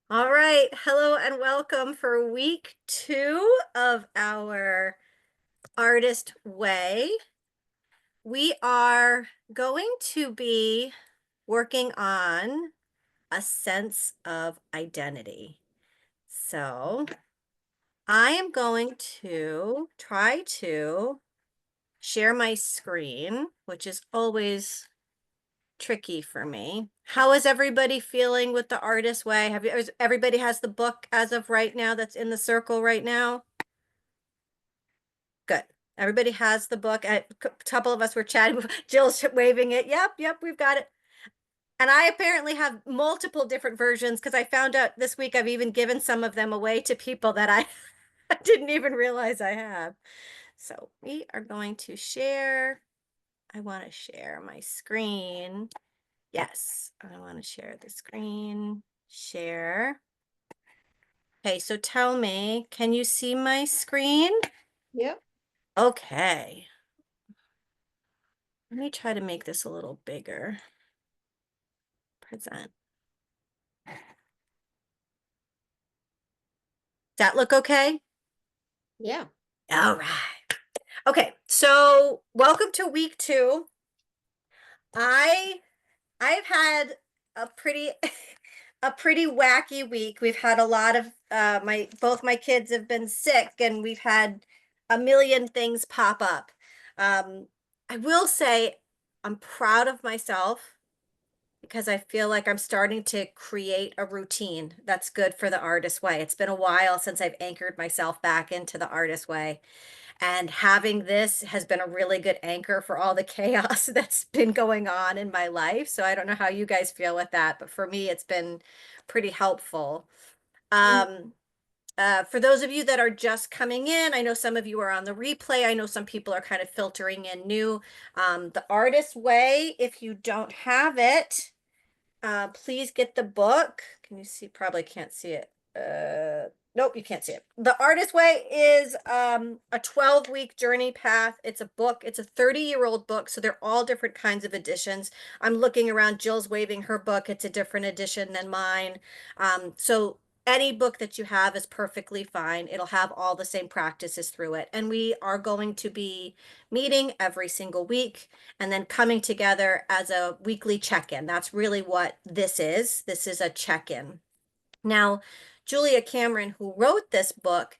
All right. Hello and welcome for week 2 of our Artist Way. We are going to be working on a sense of identity. So I am going to try to share my screen, which is always tricky for me. How is everybody feeling with the Artist Way? Everybody has the book as of right now that's in the circle right now? Good. Everybody has the book. A couple of us were chatting. Jill's waving it. Yep, we've got it. And I apparently have multiple different versions because I found out this week I've even given some of them away to people that I didn't even realize I have. So we are going to share. I want to share my screen. Yes, I want to share the screen. Share. Okay, so tell me, can you see my screen? Yep. Okay. Let me try to make this a little bigger. Present. Does that look okay? Yeah. All right. Okay, so welcome to week 2. I've had a pretty a pretty wacky week. We've had a lot of both my kids have been sick and we've had a million things pop up. I will say I'm proud of myself because I feel like I'm starting to create a routine that's good for the Artist Way. It's been a while since I've anchored myself back into the Artist Way. And having this has been a really good anchor for all the chaos that's been going on in my life. So I don't know how you guys feel with that, but for me, it's been pretty helpful. Mm. For those of you that are just coming in, I know some of you are on the replay. I know some people are kind of filtering in new. The Artist Way, if you don't have it, please get the book. Can you see? Probably can't see it. Nope, you can't see it. The Artist Way is a 12-week journey path. It's a book. It's a 30-year-old book, so they're all different kinds of editions. I'm looking around. Jill's waving her book. It's a different edition than mine. So any book that you have is perfectly fine. It'll have all the same practices through it. And we are going to be meeting every single week and then coming together as a weekly check-in. That's really what this is. This is a check-in. Now, Julia Cameron, who wrote this book,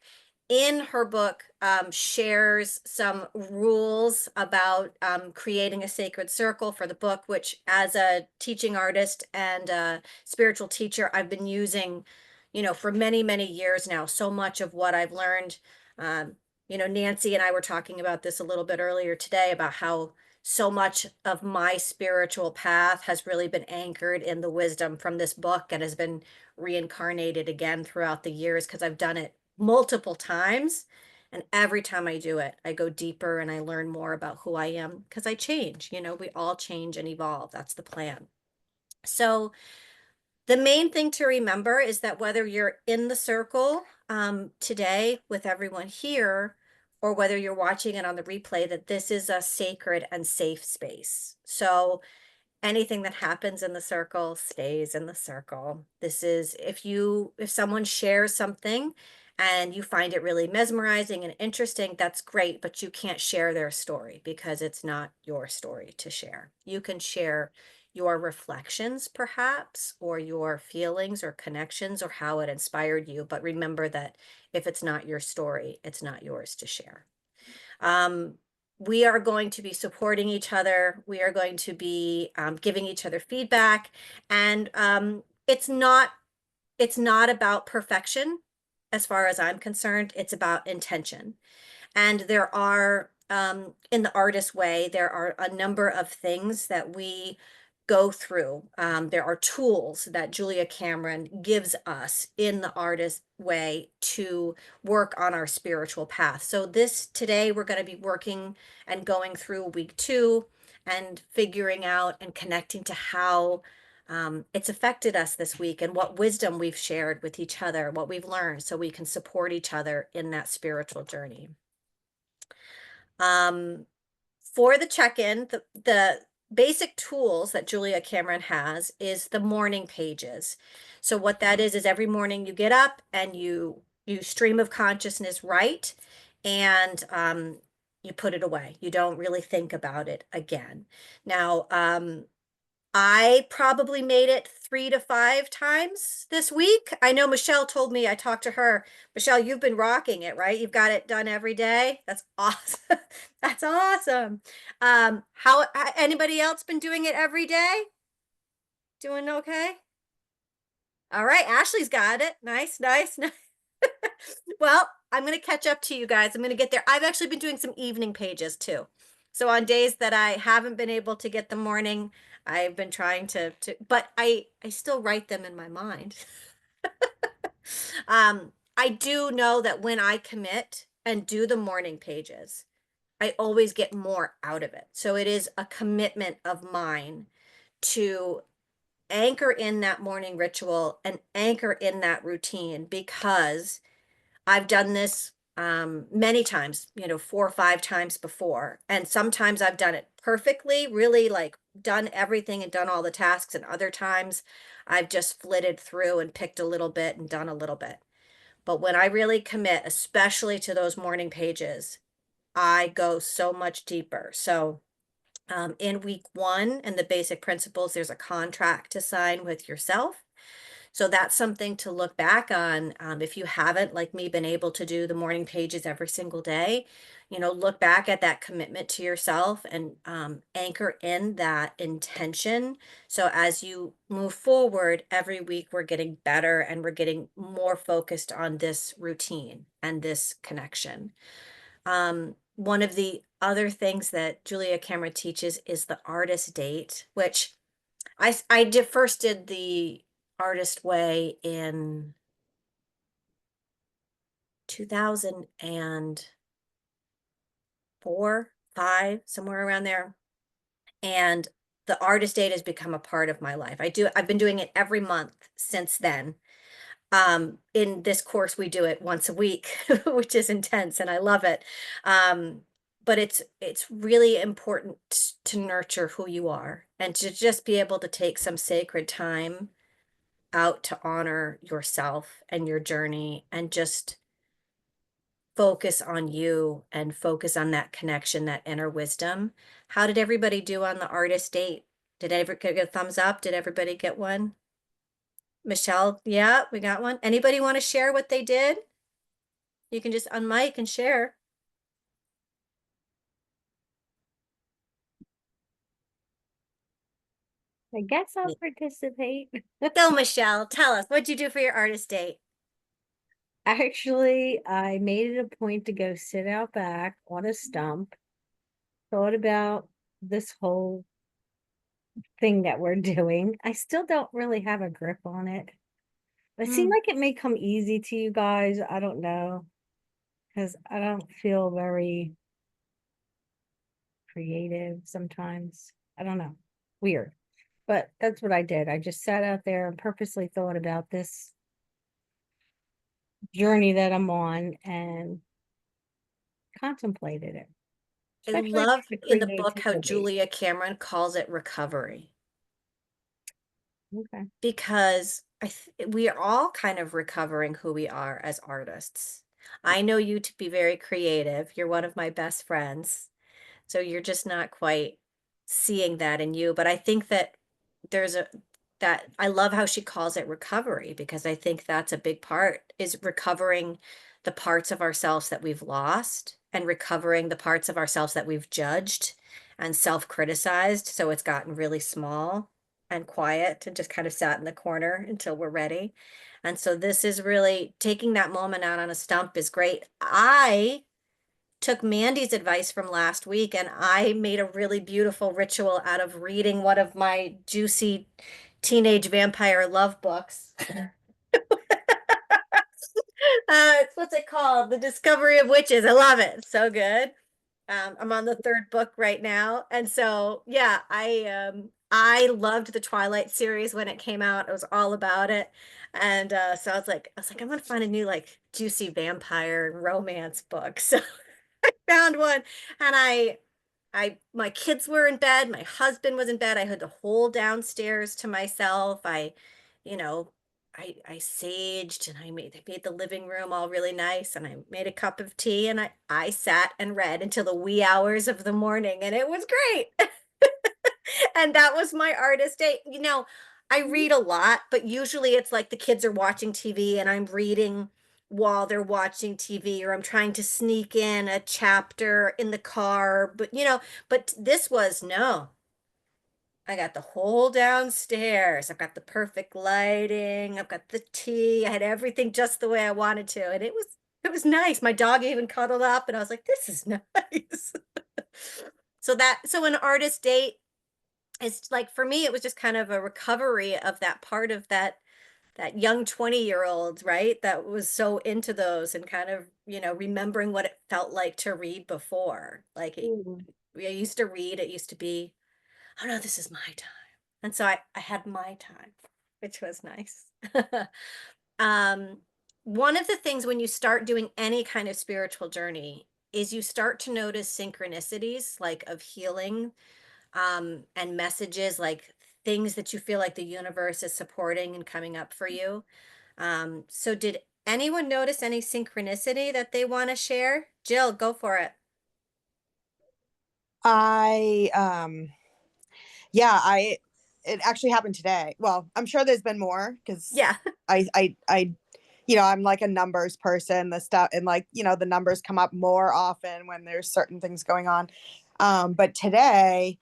in her book shares some rules about creating a sacred circle for the book, which as a teaching artist and a spiritual teacher, I've been using, for many, many years now. So much of what I've learned, Nancy and I were talking about this a little bit earlier today about how so much of my spiritual path has really been anchored in the wisdom from this book and has been reincarnated again throughout the years because I've done it multiple times. And every time I do it, I go deeper and I learn more about who I am because I change. We all change and evolve. That's the plan. So, the main thing to remember is that whether you're in the circle today with everyone here, or whether you're watching it on the replay, that this is a sacred and safe space. So, anything that happens in the circle stays in the circle. This is if someone shares something and you find it really mesmerizing and interesting, that's great, but you can't share their story because it's not your story to share. You can share your reflections perhaps, or your feelings or connections or how it inspired you, but remember that if it's not your story, it's not yours to share. Um, we are going to be supporting each other. We are going to be giving each other feedback, and it's not about perfection, as far as I'm concerned. It's about intention. And there are in the Artist Way, there are a number of things that we go through. There are tools that Julia Cameron gives us in the Artist Way to work on our spiritual path. So today we're going to be working and going through week 2 and figuring out and connecting to how it's affected us this week and what wisdom we've shared with each other, what we've learned, so we can support each other in that spiritual journey. For the check-in, basic tools that Julia Cameron has is the morning pages. So what that is every morning you get up and you stream of consciousness right, and you put it away. You don't really think about it again. Now, I probably made it 3 to 5 times this week. I know Michelle told me, I talked to her. Michelle, you've been rocking it, right? You've got it done every day. That's awesome. That's awesome. How anybody else been doing it every day? Doing okay? All right, Ashley's got it. Nice, nice, nice. Well, I'm going to catch up to you guys. I'm going to get there. I've actually been doing some evening pages too. So on days that I haven't been able to get the morning, I've been trying but I still write them in my mind. I do know that when I commit and do the morning pages, I always get more out of it. So it is a commitment of mine to anchor in that morning ritual and anchor in that routine, because I've done this many times, 4 or 5 times before. And sometimes I've done it perfectly, really like done everything and done all the tasks. And other times I've just flitted through and picked a little bit and done a little bit. But when I really commit, especially to those morning pages, I go so much deeper. So in week 1 and the basic principles, there's a contract to sign with yourself. So that's something to look back on. If you haven't, like me, been able to do the morning pages every single day, look back at that commitment to yourself and anchor in that intention. So as you move forward, every week we're getting better and we're getting more focused on this routine and this connection. One of the other things that Julia Cameron teaches is the artist date, which first did the artist way in 2004, 5, somewhere around there. And the artist date has become a part of my life. I've been doing it every month since then. In this course, we do it once a week, which is intense, and I love it. But it's really important to nurture who you are and to just be able to take some sacred time out to honor yourself and your journey and just focus on you and focus on that connection, that inner wisdom. How did everybody do on the artist date? Did everybody get a thumbs up? Did everybody get one? Michelle, yeah, we got one. Anybody want to share what they did? You can just unmic and share. I guess I'll participate. Go, Michelle. Tell us, what'd you do for your artist date? Actually, I made it a point to go sit out back on a stump, thought about this whole thing that we're doing. I still don't really have a grip on it. It seemed like it may come easy to you guys. I don't know, because I don't feel very creative sometimes. I don't know. Weird. But that's what I did. I just sat out there and purposely thought about this journey that I'm on and contemplated it, I especially love the in the book how creativity. Julia Cameron calls it recovery, Okay. because we are all kind of recovering who we are as artists. I know you to be very creative. You're one of my best friends. So you're just not quite seeing that in you. But I think that there's a that I love how she calls it recovery, because I think that's a big part, is recovering the parts of ourselves that we've lost and recovering the parts of ourselves that we've judged and self-criticized. So it's gotten really small and quiet and just kind of sat in the corner until we're ready. And so this is really taking that moment out on a stump is great. I took Mandy's advice from last week and I made a really beautiful ritual out of reading one of my juicy teenage vampire love books. What's it called? The Discovery of Witches. I love it. It's so good. I'm on the 3rd book right now. And so, yeah, I loved the Twilight series when it came out. I was all about it. And so I was like, I'm gonna find a new like juicy vampire romance book. So found one, and my kids were in bed, my husband was in bed. I had the whole downstairs to myself. You know, I saged and I made the living room all really nice and I made a cup of tea and I sat and read until the wee hours of the morning and it was great. And that was my artist day. I read a lot, but usually it's like the kids are watching TV and I'm reading while they're watching TV, or I'm trying to sneak in a chapter in the car. But this was no. I got the whole downstairs. I've got the perfect lighting. I've got the tea. I had everything just the way I wanted to. And it was nice. My dog even cuddled up and I was like, this is nice. So an artist date, it's like for me, it was just kind of a recovery of that part of that young 20-year-old, right? That was so into those and kind of, remembering what it felt like to read before. Ooh. I used to read, it used to be, oh no, this is my time. And so I had my time, which was nice. um, One of the things when you start doing any kind of spiritual journey is you start to notice synchronicities like of healing, and messages, like things that you feel like the universe is supporting and coming up for you. So did anyone notice any synchronicity that they want to share? Jill, go for it. I yeah, I it actually happened today. Well, I'm sure there's been more because Yeah. I I'm like a numbers person, the stuff and like, the numbers come up more often when there's certain things going on. But today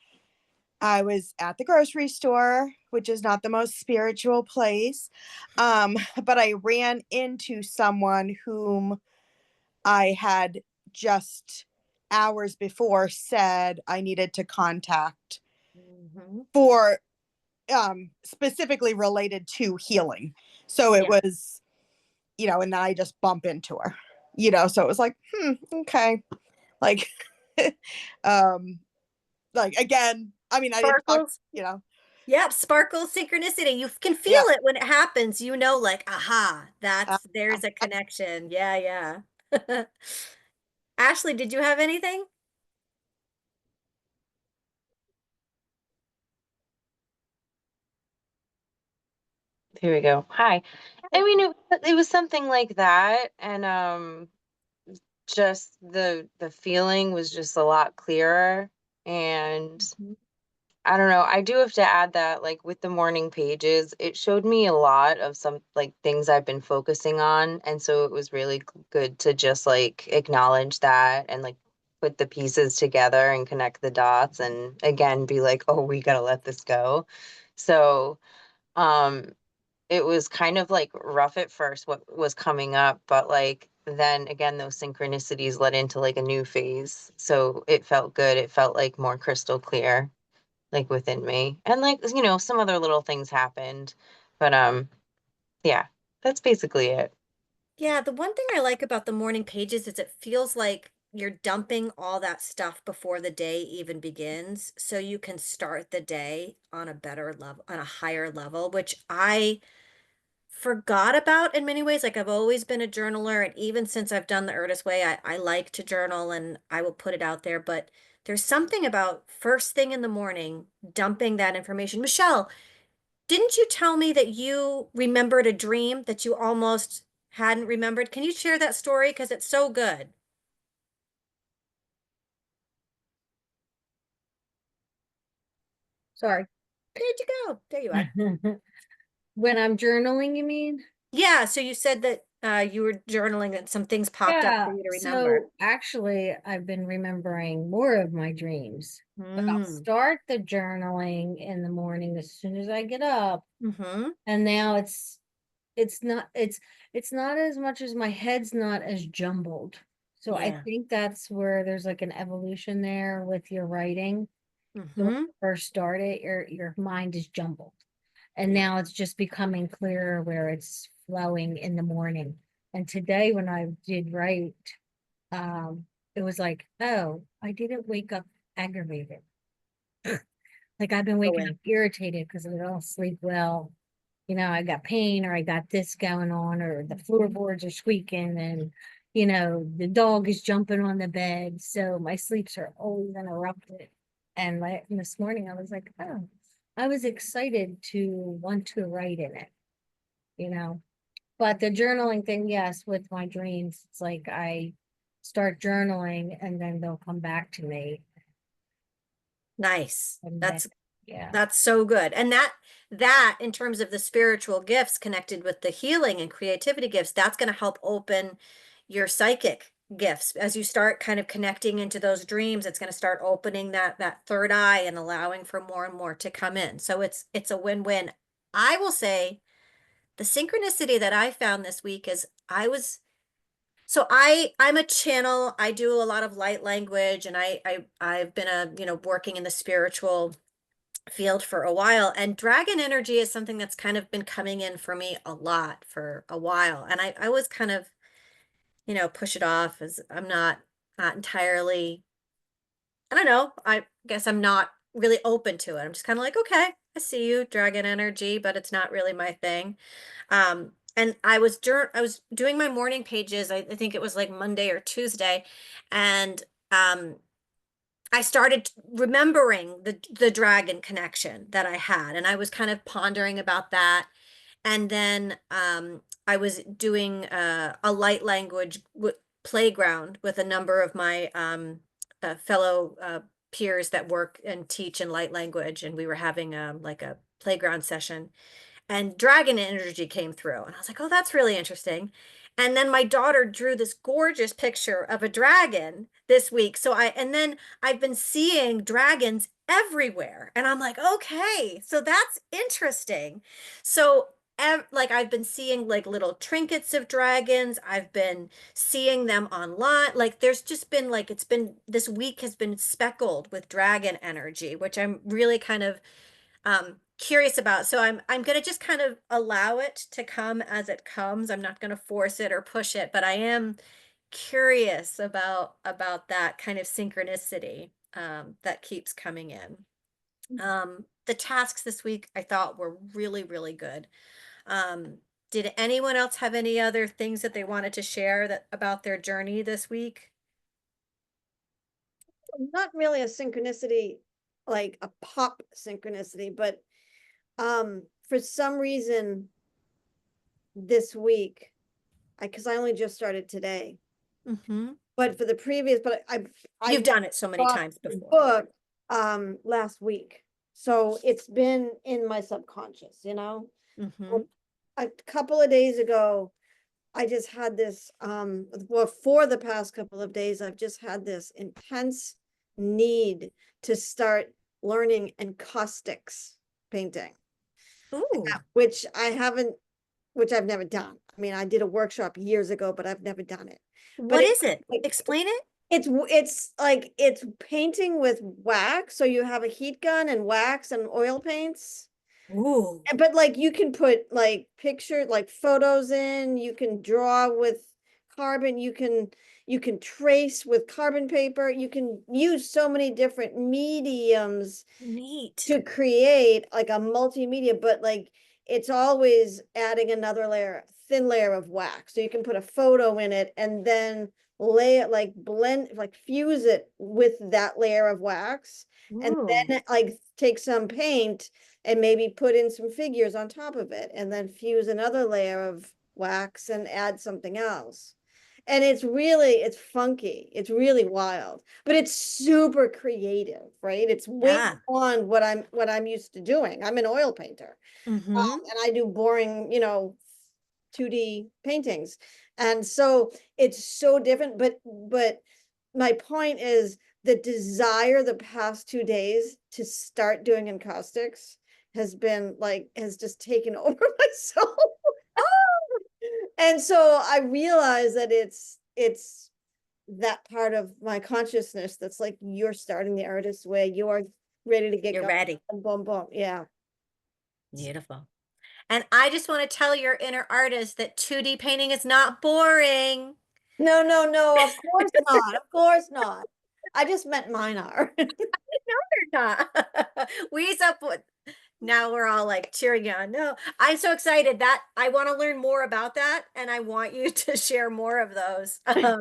I was at the grocery store, which is not the most spiritual place. But I ran into someone whom I had just hours before said I needed to contact Hmm. for specifically related to healing. So it Yeah. was, and then I just bump into her, so it was like, okay. Like, um, like again, I mean, I didn't talk, Sparkles. Yep, sparkle synchronicity. You can feel yeah. it when it happens. Like, aha, Uh, there's a connection. Yeah, yeah. Ashley, did you have anything? Here we go. Hi. I mean, it was something like that, and just the feeling was just a lot clearer. And Mhm. I don't know. I do have to add that, like with the morning pages, it showed me a lot of some like things I've been focusing on, and so it was really good to just like acknowledge that and like put the pieces together and connect the dots, and again be like, oh, we gotta let this go. So. Um, it was kind of like rough at first what was coming up, but like then again those synchronicities led into like a new phase. So it felt good. It felt like more crystal clear like within me. And like some other little things happened. But yeah, that's basically it. Yeah, the one thing I like about the morning pages is it feels like you're dumping all that stuff before the day even begins, so you can start the day on a better level, on a higher level, which I forgot about in many ways. Like I've always been a journaler, and even since I've done the Erdest Way, I like to journal and I will put it out there. But there's something about first thing in the morning dumping that information. Michelle, didn't you tell me that you remembered a dream that you almost hadn't remembered? Can you share that story? Because it's so good. Sorry. Where'd you go? There you are. When I'm journaling, you mean? Yeah, so you said that you were journaling and some things popped up for Yeah. you to remember. So actually, I've been remembering more of my dreams, but I'll Mm. start the journaling in the morning as soon as I get up. Mm-hmm. And now it's not as much as my head's not as jumbled. So I Yeah. think that's where there's like an evolution there with your writing. So when Mm-hmm. you first start it, your mind is jumbled. And Yeah. now it's just becoming clearer where it's flowing in the morning. And today when I did write, um, it was like, oh, I didn't wake up aggravated. Like I've been waking up Going. irritated because I don't sleep well. I got pain or I got this going on or the floorboards are squeaking and you know, the dog is jumping on the bed, so my sleeps are always interrupted. And this morning I was like, oh, I was excited to want to write in it, you know. But the journaling thing, yes, with my dreams, it's like I start journaling and then they'll come back to me. Nice. And then, That's yeah. That's so good. And that in terms of the spiritual gifts connected with the healing and creativity gifts, that's going to help open your psychic gifts. As you start kind of connecting into those dreams, it's going to start opening that third eye and allowing for more and more to come in. So it's a win-win. I will say the synchronicity that I found this week is I'm a channel. I do a lot of light language, and I've been working in the spiritual field for a while, and dragon energy is something that's kind of been coming in for me a lot for a while, and I was kind of push it off as I'm not entirely, I don't know, I guess I'm not really open to it. I'm just kind of like, okay, I see you, dragon energy, but it's not really my thing. And I was doing my morning pages. I think it was like Monday or Tuesday, and I started remembering the dragon connection that I had, and I was kind of pondering about that. And then I was doing a light language playground with a number of my fellow peers that work and teach in light language, and we were having like a playground session, and dragon energy came through, and I was like, oh, that's really interesting. And then my daughter drew this gorgeous picture of a dragon this week. And then I've been seeing dragons everywhere, and I'm like, okay, so that's interesting. So like I've been seeing like little trinkets of dragons. I've been seeing them online. Like there's just been like, this week has been speckled with dragon energy, which I'm really kind of curious about. So I'm going to just kind of allow it to come as it comes. I'm not going to force it or push it, but I am curious about that kind of synchronicity that keeps coming in. The tasks this week I thought were really, really good. Did anyone else have any other things that they wanted to share that about their journey this week? Not really a synchronicity, like a pop synchronicity, but for some reason this week, because I only just started today, Mm-hmm. but for the previous, but I You've done it so many bought times the before. book last week, so it's been in my subconscious, Mm-hmm. A couple of days ago, I just had this well, for the past couple of days I've just had this intense need to start learning encaustics painting, Ooh, which I've never done. I mean, I did a workshop years ago, but I've never done it. But what is it? like, Explain it. it's like it's painting with wax. So you have a heat gun and wax and oil paints. Ooh, But like you can put like like photos in, you can draw with carbon, you can trace with carbon paper, you can use so many different mediums neat. to create like a multimedia, but like it's always adding another layer, thin layer of wax. So you can put a photo in it and then lay it, like blend, like fuse it with that layer of wax, and Ooh, then like take some paint and maybe put in some figures on top of it, and then fuse another layer of wax and add something else. And it's funky, it's really wild, but it's super creative, right? It's way yeah. beyond what I'm used to doing. I'm an oil painter, Mm-hmm. and I do boring, 2D paintings. And so it's so different, but my point is the desire the past 2 days to start doing encaustics has just taken over my soul. And so I realize that it's that part of my consciousness that's like, you're starting the artist way, you are ready to get You're going. ready. Boom, boom. Yeah. Beautiful. And I just want to tell your inner artist that 2D painting is not boring. No, no, no, of course not. Of course not. I just meant mine are. No, they're not. We support Now we're all like cheering you on. No, I'm so excited that I want to learn more about that, and I want you to share more of those. I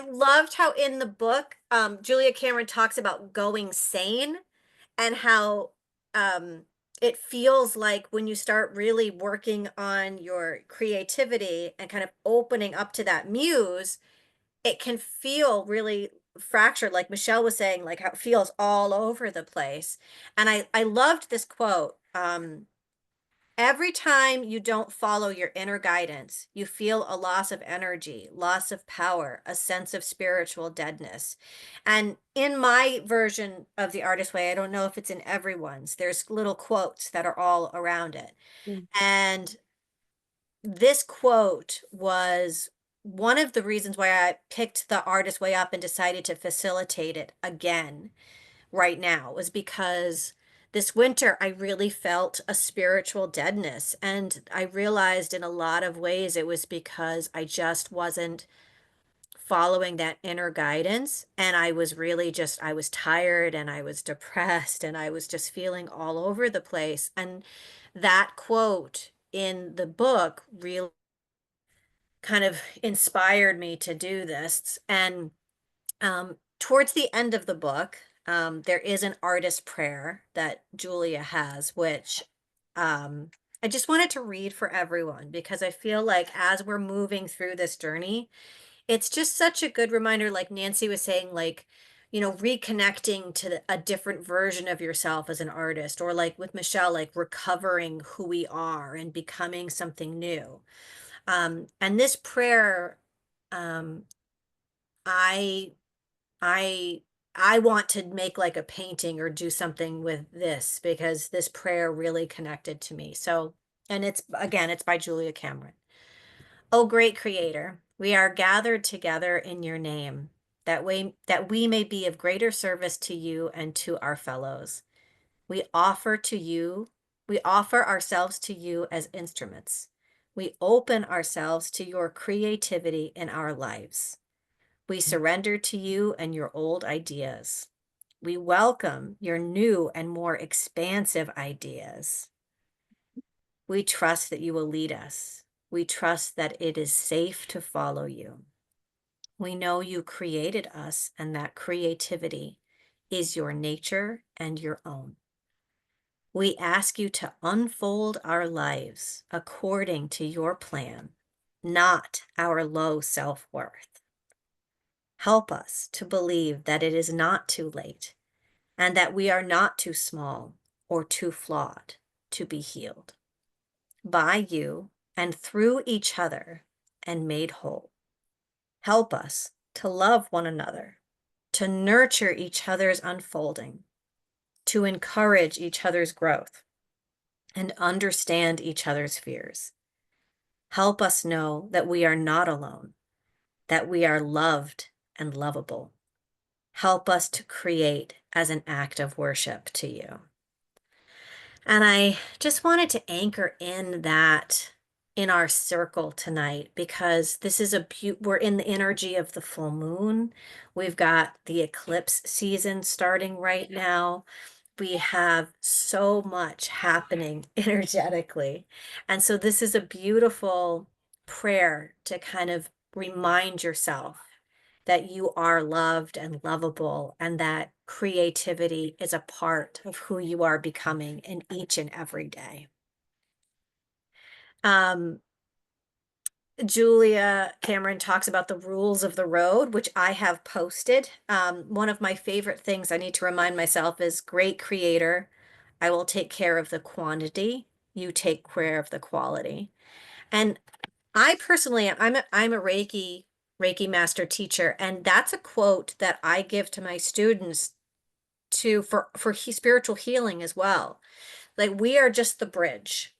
loved how in the book, Julia Cameron talks about going sane and how it feels like when you start really working on your creativity and kind of opening up to that muse, it can feel really fractured, like Michelle was saying, like how it feels all over the place. And I loved this quote. Every time you don't follow your inner guidance, you feel a loss of energy, loss of power, a sense of spiritual deadness. And in my version of the artist way, I don't know if it's in everyone's, there's little quotes that are all around it. Mm. And this quote was one of the reasons why I picked the artist way up and decided to facilitate it again right now, was because this winter I really felt a spiritual deadness. And I realized in a lot of ways it was because I just wasn't following that inner guidance. And I was really just, I was tired and I was depressed and I was just feeling all over the place. And that quote in the book really kind of inspired me to do this. And towards the end of the book, there is an artist prayer that Julia has, which I just wanted to read for everyone because I feel like as we're moving through this journey, it's just such a good reminder, like Nancy was saying, like, you know, reconnecting to a different version of yourself as an artist, or like with Michelle, like recovering who we are and becoming something new. And this prayer, um, I I I want to make like a painting or do something with this because this prayer really connected to me. So, and it's again, it's by Julia Cameron. Oh, great creator, we are gathered together in your name, that we may be of greater service to you and to our fellows. We offer to you, we offer ourselves to you as instruments. We open ourselves to your creativity in our lives. We surrender to you and your old ideas. We welcome your new and more expansive ideas. We trust that you will lead us. We trust that it is safe to follow you. We know you created us and that creativity is your nature and your own. We ask you to unfold our lives according to your plan, not our low self-worth. Help us to believe that it is not too late and that we are not too small or too flawed to be healed by you and through each other and made whole. Help us to love one another, to nurture each other's unfolding, to encourage each other's growth, and understand each other's fears. Help us know that we are not alone, that we are loved and lovable. Help us to create as an act of worship to you. And I just wanted to anchor in that in our circle tonight because this is we're in the energy of the full moon. We've got the eclipse season starting right now. We have so much happening energetically. And so this is a beautiful prayer to kind of remind yourself that you are loved and lovable and that creativity is a part of who you are becoming in each and every day. Julia Cameron talks about the rules of the road, which I have posted. One of my favorite things I need to remind myself is great creator. I will take care of the quantity. You take care of the quality. And I personally, I'm a Reiki Master teacher, and that's a quote that I give to my students for spiritual healing as well. Like we are just the bridge.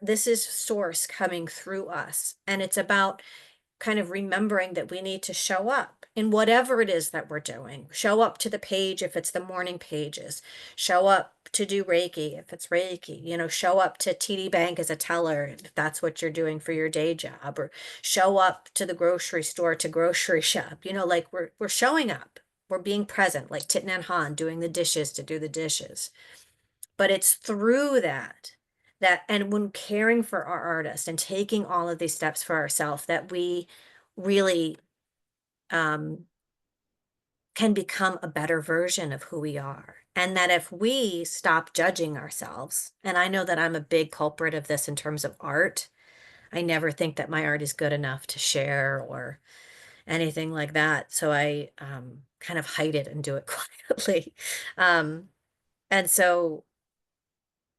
This is source coming through us, and it's about kind of remembering that we need to show up in whatever it is that we're doing. Show up to the page if it's the morning pages. Show up to do Reiki if it's Reiki. You know, show up to TD Bank as a teller if that's what you're doing for your day job, or show up to the grocery store to grocery shop. You know, like we're showing up. We're being present, like Thich Nhat Hanh doing the dishes to do the dishes. But it's through that, and when caring for our artist and taking all of these steps for ourselves, that we really can become a better version of who we are. And that if we stop judging ourselves, and I know that I'm a big culprit of this in terms of art, I never think that my art is good enough to share or anything like that. So I kind of hide it and do it quietly. Um, and so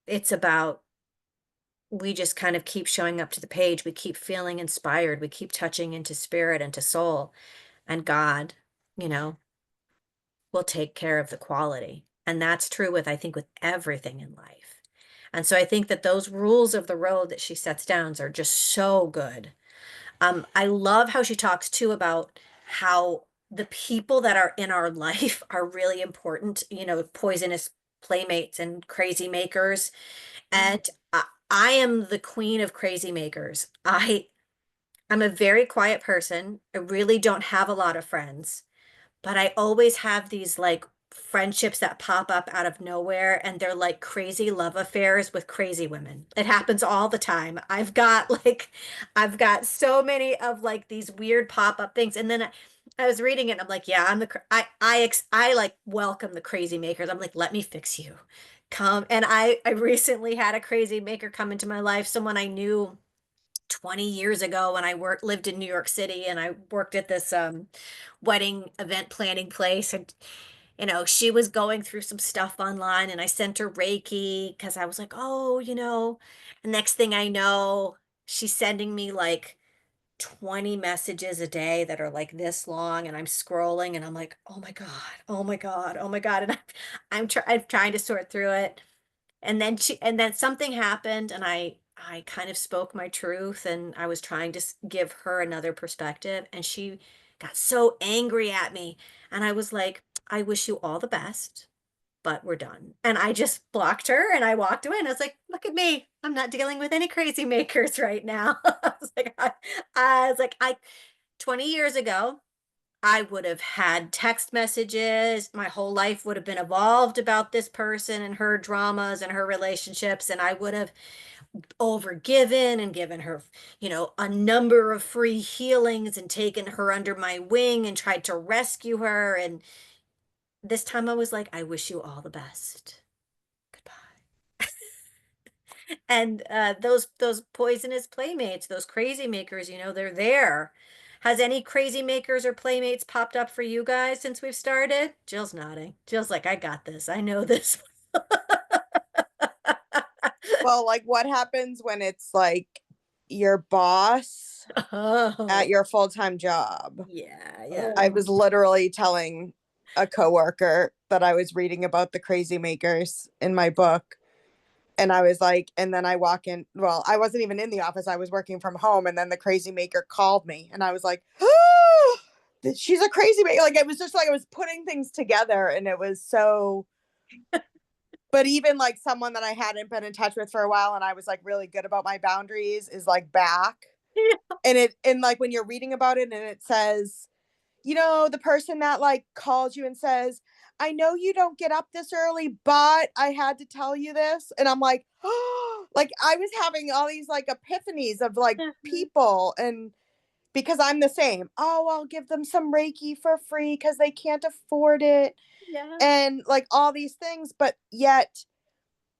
it's about, we just kind of keep showing up to the page. We keep feeling inspired. We keep touching into spirit and to soul, and God, you know, will take care of the quality. And that's true with, I think, with everything in life. And so I think that those rules of the road that she sets down are just so good. I love how she talks too about how the people that are in our life are really important, you know, poisonous playmates and crazy makers. And I am the queen of crazy makers. I'm a very quiet person. I really don't have a lot of friends, but I always have these like friendships that pop up out of nowhere, and they're like crazy love affairs with crazy women. It happens all the time. I've got so many of like these weird pop-up things. And then I was reading it and I'm like, yeah, I like welcome the crazy makers. I'm like, let me fix you. Come. And I recently had a crazy maker come into my life, someone I knew 20 years ago when I lived in New York City, and I worked at this wedding event planning place. And you know, she was going through some stuff online, and I sent her Reiki because I was like, oh, you know, and next thing I know, she's sending me like 20 messages a day that are like this long, and I'm scrolling and I'm like, oh my God, oh my God, oh my God. And I'm trying to sort through it. And then something happened, and I kind of spoke my truth, and I was trying to give her another perspective, and she got so angry at me. And I was like, I wish you all the best, but we're done. And I just blocked her and I walked away, and I was like, look at me. I'm not dealing with any crazy makers right now. I was like, 20 years ago, I would have had text messages. My whole life would have been evolved about this person and her dramas and her relationships. And I would have overgiven and given her, you know, a number of free healings and taken her under my wing and tried to rescue her. And this time I was like, I wish you all the best. Goodbye. And those poisonous playmates, those crazy makers, you know, they're there. Has any crazy makers or playmates popped up for you guys since we've started? Jill's nodding. Jill's like, I got this. I know this. Well, like what happens when it's like your boss Oh, at your full-time job? yeah, yeah. I was literally telling a coworker that I was reading about the crazy makers in my book. And I was like, and then I walk in, well, I wasn't even in the office. I was working from home. And then the crazy maker called me, and I was like, oh, she's a crazy maker. Like, it was just like, I was putting things together, and it was so, but even like someone that I hadn't been in touch with for a while, and I was like really good about my boundaries, is like back. And like when you're reading about it and it says, you know, the person that like calls you and says, I know you don't get up this early, but I had to tell you this. And I'm like, oh, like I was having all these like epiphanies of like people, and because I'm the same. Oh, I'll give them some Reiki for free because they can't afford it. Yeah. And like all these things, but yet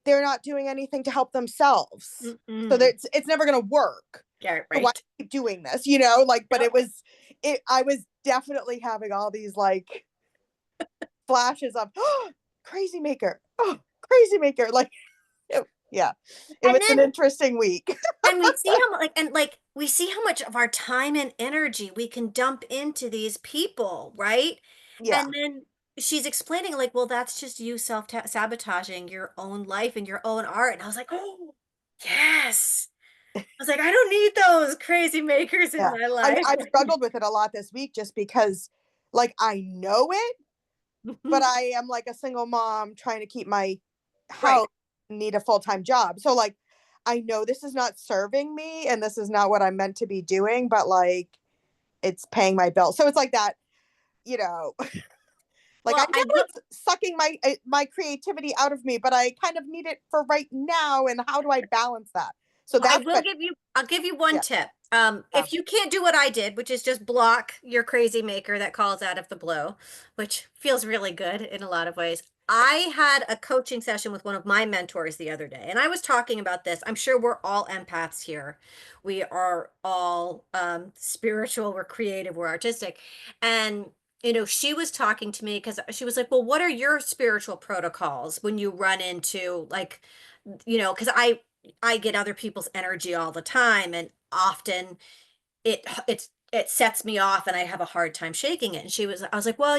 they're not doing anything to help themselves. So that it's never going to work. Yeah, So why right. keep doing this, you know, like, but Yep. I was definitely having all these like flashes of crazy maker, crazy maker. Like, yeah, it And was an then interesting week. and we see how we see how much of our time and energy we can dump into these people, right? Yeah. And then she's explaining like, well, that's just you sabotaging your own life and your own art. And I was like, oh, yes. I was like, I don't need those crazy makers in Yeah. my life. I struggled with it a lot this week just because like I know it, but I am like a single mom trying to keep my Right. house, need a full-time job. So like I know this is not serving me and this is not what I'm meant to be doing, but like it's paying my bill. So it's like that, you know, Like Well, I know it's sucking my creativity out of me, but I kind of need it for right now. And how do I balance that? So I that's will what, give you, I'll give you one yeah. tip. Yeah. If you can't do what I did, which is just block your crazy maker that calls out of the blue, which feels really good in a lot of ways. I had a coaching session with one of my mentors the other day, and I was talking about this. I'm sure we're all empaths here. We are all spiritual, we're creative, we're artistic. And she was talking to me because she was like, well, what are your spiritual protocols when you run into like, because I get other people's energy all the time, and often it sets me off and I have a hard time shaking it. And I was like, well,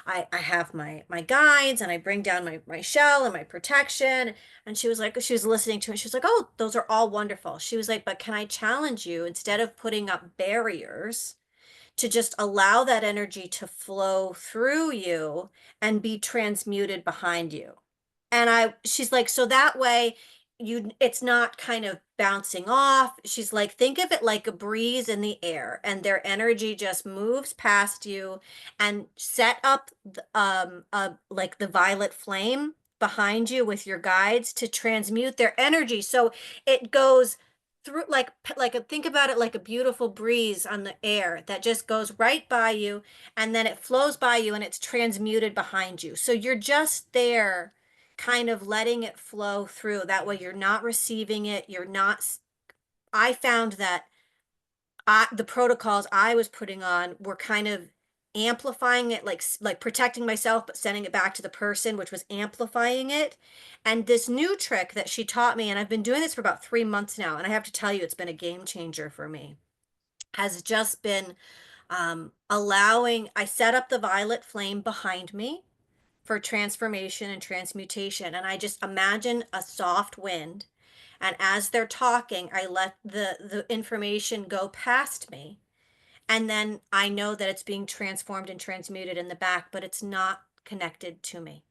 I have my guides and I bring down my shell and my protection. And she was listening to it. She was like, oh, those are all wonderful. She was like, but can I challenge you, instead of putting up barriers, to just allow that energy to flow through you and be transmuted behind you? And she's like, so that way it's not kind of bouncing off. She's like, think of it like a breeze in the air, and their energy just moves past you, and set up like the violet flame behind you with your guides to transmute their energy. So it goes through, think about it like a beautiful breeze on the air that just goes right by you, and then it flows by you and it's transmuted behind you. So you're just there, kind of letting it flow through. That way you're not receiving it. I found that the protocols I was putting on were kind of amplifying it, like protecting myself, but sending it back to the person, which was amplifying it. And this new trick that she taught me, and I've been doing this for about 3 months now, and I have to tell you, it's been a game changer for me, has just been I set up the violet flame behind me for transformation and transmutation. And I just imagine a soft wind. And as they're talking, I let the information go past me. And then I know that it's being transformed and transmuted in the back, but it's not connected to me.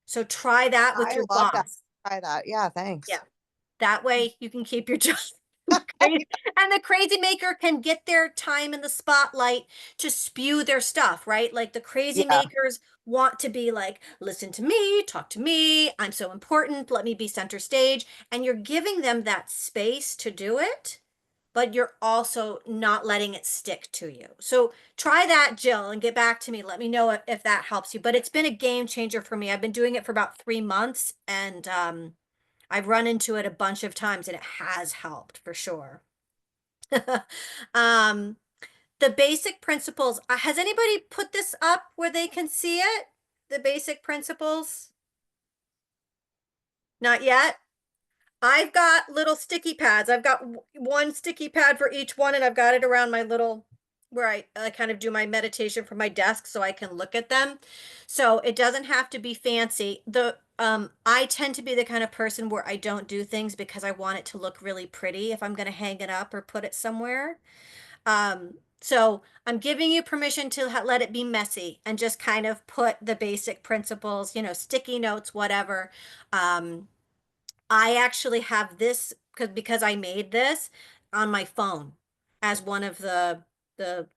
So try that with I your love that. boss. Try that. Yeah. Thanks. Yeah. That way you can keep your job. And the crazy maker can get their time in the spotlight to spew their stuff, right? Like the crazy Yeah. makers want to be like, listen to me, talk to me, I'm so important, let me be center stage. And you're giving them that space to do it, but you're also not letting it stick to you. So try that, Jill, and get back to me. Let me know if that helps you. But it's been a game changer for me. I've been doing it for about 3 months, and I've run into it a bunch of times, and it has helped for sure. um, the basic principles. Has anybody put this up where they can see it? The basic principles? Not yet. I've got little sticky pads. I've got one sticky pad for each one, and I've got it around my little, where I kind of do my meditation from my desk so I can look at them. So it doesn't have to be fancy. I tend to be the kind of person where I don't do things because I want it to look really pretty if I'm going to hang it up or put it somewhere. So I'm giving you permission to let it be messy and just kind of put the basic principles, sticky notes, whatever. I actually have this because I made this on my phone as one of the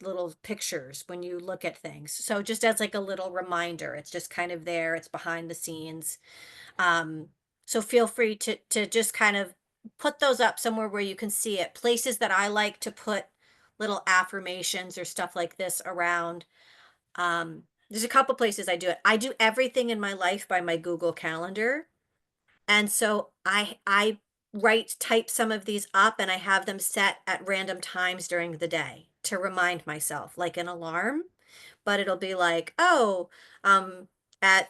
little pictures when you look at things. So just as like a little reminder, it's just kind of there, it's behind the scenes. Um, so feel free to just kind of put those up somewhere where you can see it. Places that I like to put little affirmations or stuff like this around. There's a couple places I do it. I do everything in my life by my Google Calendar. And so I type some of these up, and I have them set at random times during the day to remind myself, like an alarm. But it'll be like, oh, at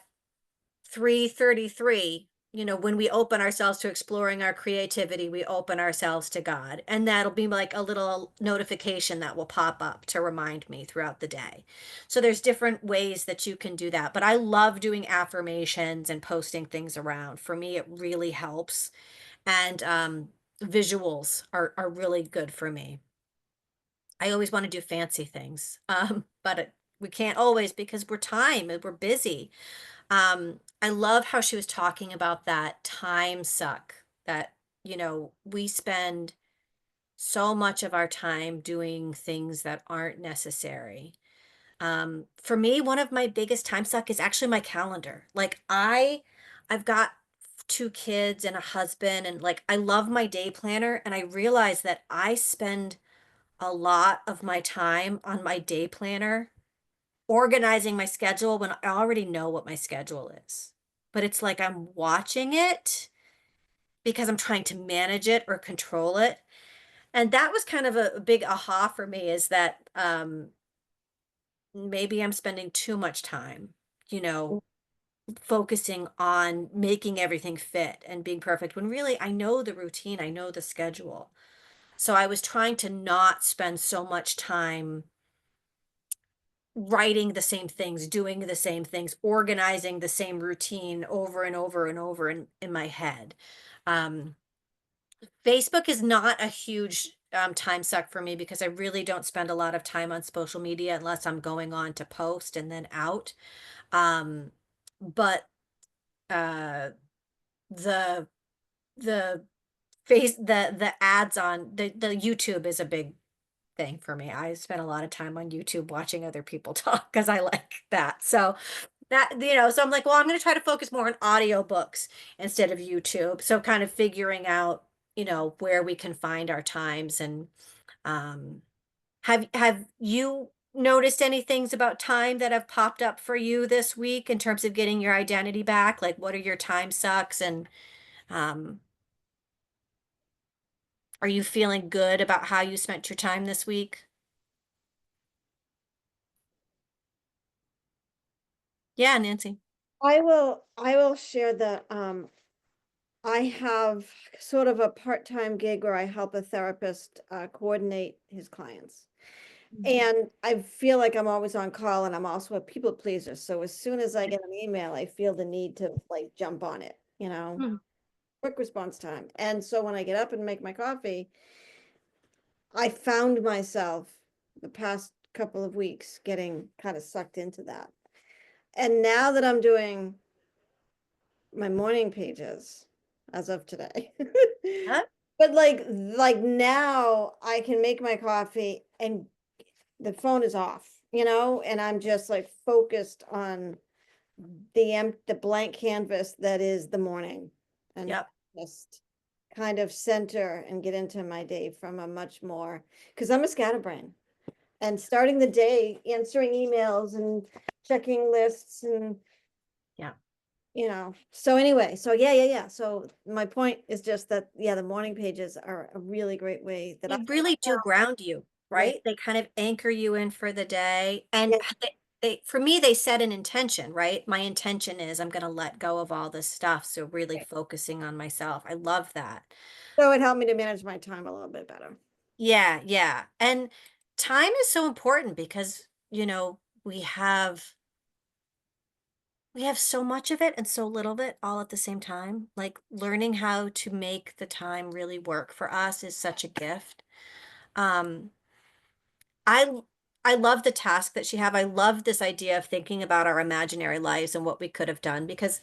3:33, when we open ourselves to exploring our creativity, we open ourselves to God. And that'll be like a little notification that will pop up to remind me throughout the day. So there's different ways that you can do that. But I love doing affirmations and posting things around. For me, it really helps. And visuals are really good for me. I always want to do fancy things, but we can't always because we're busy. I love how she was talking about that time suck, that, we spend so much of our time doing things that aren't necessary. For me, one of my biggest time suck is actually my calendar. Like I've got two kids and a husband, and like I love my day planner, and I realize that I spend a lot of my time on my day planner organizing my schedule when I already know what my schedule is. But it's like I'm watching it because I'm trying to manage it or control it. And that was kind of a big aha for me, is that maybe I'm spending too much time, you know, focusing on making everything fit and being perfect, when really I know the routine, I know the schedule. So I was trying to not spend so much time writing the same things, doing the same things, organizing the same routine over and over and over in my head. Um, Facebook is not a huge time suck for me because I really don't spend a lot of time on social media unless I'm going on to post and then out. Um, but uh, the the the ads on the YouTube is a big thing for me. I spend a lot of time on YouTube watching other people talk because I like that. So that, you know, so I'm like, well, I'm going to try to focus more on audiobooks instead of YouTube. So kind of figuring out, you know, where we can find our times. And um have you noticed any things about time that have popped up for you this week in terms of getting your identity back? Like what are your time sucks, and um are you feeling good about how you spent your time this week? Yeah, Nancy. I will share that I have sort of a part-time gig where I help a therapist coordinate his clients. And I feel like I'm always on call, and I'm also a people pleaser. So as soon as I get an email, I feel the need to like jump on it, you know, Mhm. quick response time. And so when I get up and make my coffee, I found myself the past couple of weeks getting kind of sucked into that. And now that I'm doing my morning pages as of today. Huh? But like now I can make my coffee and the phone is off, you know, and I'm just like focused on the blank canvas that is the morning, and Yep. just kind of center and get into my day from a much more, because I'm a scatterbrain, and starting the day answering emails and checking lists and Yeah. you know, so anyway, so yeah. So my point is just that, yeah, the morning pages are a really great way that I They really do ground you, they, right? They kind of anchor you in for the day. And yeah, for me, they set an intention, right? My intention is I'm going to let go of all this stuff. So really focusing on myself. I love that. so it helped me to manage my time a little bit better. Yeah, yeah. And time is so important because, you know, we have so much of it and so little of it all at the same time. Like learning how to make the time really work for us is such a gift. Um, I I love the task that she have. I love this idea of thinking about our imaginary lives and what we could have done, because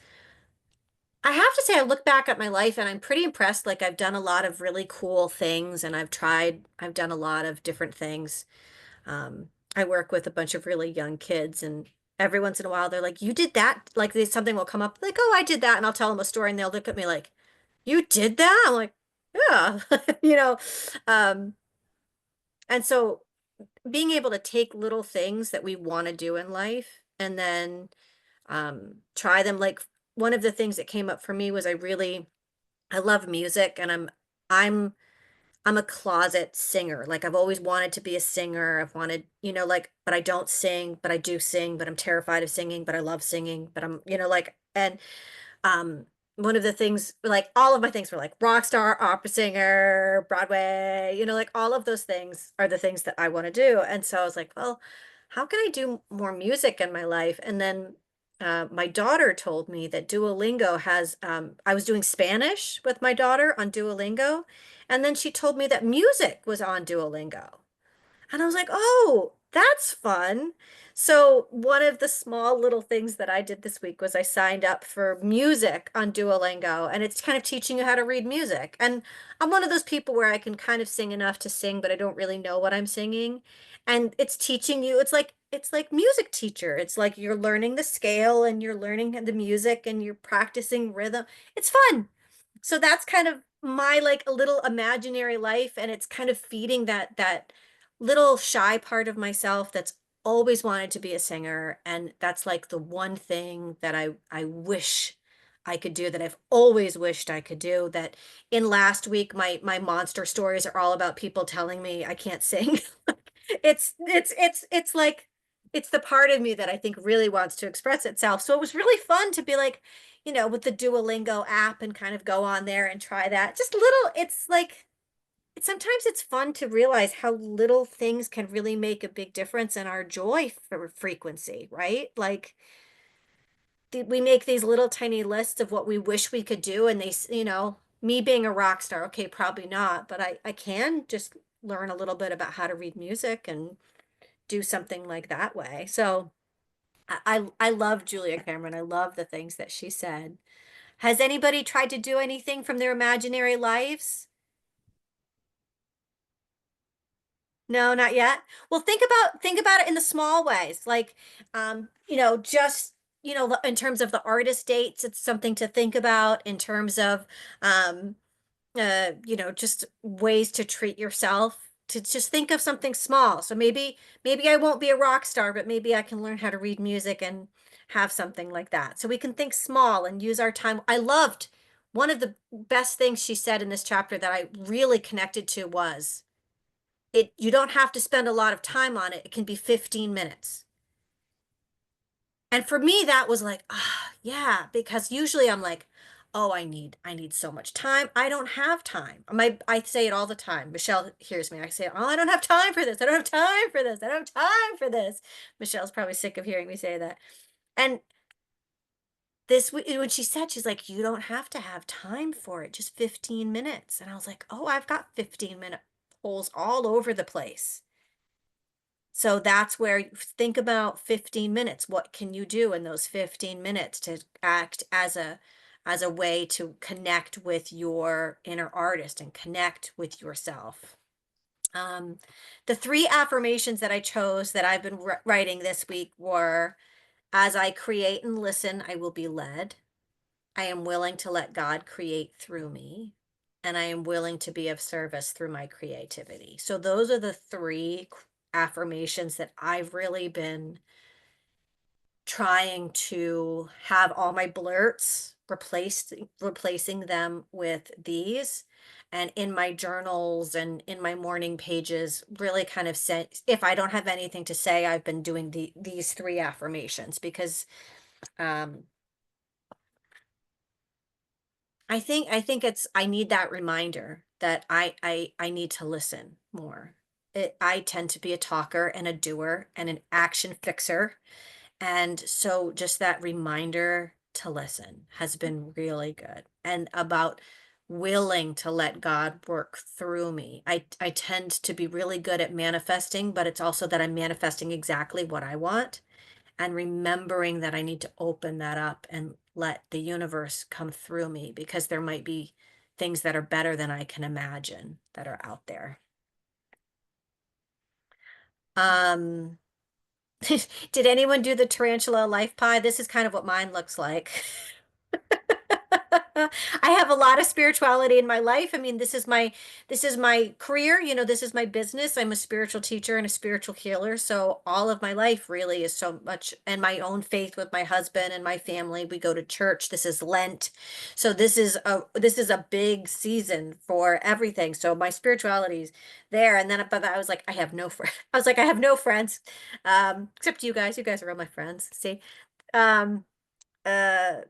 I have to say I look back at my life and I'm pretty impressed. Like I've done a lot of really cool things, and I've done a lot of different things. I work with a bunch of really young kids, and every once in a while they're like, "You did that?" Like something will come up like, "Oh, I did that." And I'll tell them a story and they'll look at me like, "You did that?" I'm like, "Yeah." You know, um, and so being able to take little things that we want to do in life and then try them. Like one of the things that came up for me was I love music, and I'm I'm a closet singer. Like I've always wanted to be a singer. I've wanted, you know, like, but I don't sing, but I do sing, but I'm terrified of singing, but I love singing, but I'm, you know, like, and um, one of the things, like all of my things were like rock star, opera singer, Broadway, you know, like all of those things are the things that I want to do. And so I was like, well, how can I do more music in my life? And then my daughter told me that Duolingo has, I was doing Spanish with my daughter on Duolingo. And then she told me that music was on Duolingo. And I was like, oh, That's fun. So one of the small little things that I did this week was I signed up for music on Duolingo, and it's kind of teaching you how to read music. And I'm one of those people where I can kind of sing enough to sing, but I don't really know what I'm singing. And it's teaching you, it's like music teacher. It's like you're learning the scale and you're learning the music and you're practicing rhythm. It's fun. So that's kind of my like a little imaginary life, and it's kind of feeding that little shy part of myself that's always wanted to be a singer, and that's like the one thing that I wish I could do, that I've always wished I could do. That in last week my monster stories are all about people telling me I can't sing. It's like it's the part of me that I think really wants to express itself. So it was really fun to be like, with the Duolingo app and kind of go on there and try that. Just little, it's like sometimes it's fun to realize how little things can really make a big difference in our joy for frequency, right? Like we make these little tiny lists of what we wish we could do, and me being a rock star, okay, probably not, but I can just learn a little bit about how to read music and do something like that way. So I love Julia Cameron. I love the things that she said. Has anybody tried to do anything from their imaginary lives? No, not yet. Well, think about it in the small ways. Like, just, in terms of the artist dates, it's something to think about in terms of um just ways to treat yourself, to just think of something small. So maybe I won't be a rock star, but maybe I can learn how to read music and have something like that. So we can think small and use our time. I loved one of the best things she said in this chapter that I really connected to was you don't have to spend a lot of time on it. It can be 15 minutes. And for me, that was like, yeah, because usually I'm like, oh, I need so much time. I don't have time. I say it all the time. Michelle hears me. I say, oh, I don't have time for this. I don't have time for this. I don't have time for this. Michelle's probably sick of hearing me say that. And when she said, she's like, you don't have to have time for it, just 15 minutes. And I was like, oh, I've got 15-minute holes all over the place. So that's where you think about 15 minutes. What can you do in those 15 minutes to act as a way to connect with your inner artist and connect with yourself? The three affirmations that I chose that I've been writing this week were: as I create and listen, I will be led. I am willing to let God create through me, and I am willing to be of service through my creativity. So those are the three affirmations that I've really been trying to have all my blurts replacing them with these, and in my journals and in my morning pages really kind of say, if I don't have anything to say, I've been doing these three affirmations because um I think I need that reminder that I need to listen more. I tend to be a talker and a doer and an action fixer. And so just that reminder to listen has been really good. And about willing to let God work through me. I tend to be really good at manifesting, but it's also that I'm manifesting exactly what I want, and remembering that I need to open that up and let the universe come through me, because there might be things that are better than I can imagine that are out there. Um, did anyone do the tarantula life pie? This is kind of what mine looks like. I have a lot of spirituality in my life. I mean, this is my career, this is my business. I'm a spiritual teacher and a spiritual healer. So all of my life really is so much, and my own faith with my husband and my family. We go to church. This is Lent. So this is a big season for everything. So my spirituality is there. And then but I was like, I have no friends. I was like, I have no friends. Except you guys. You guys are all my friends. See? Um uh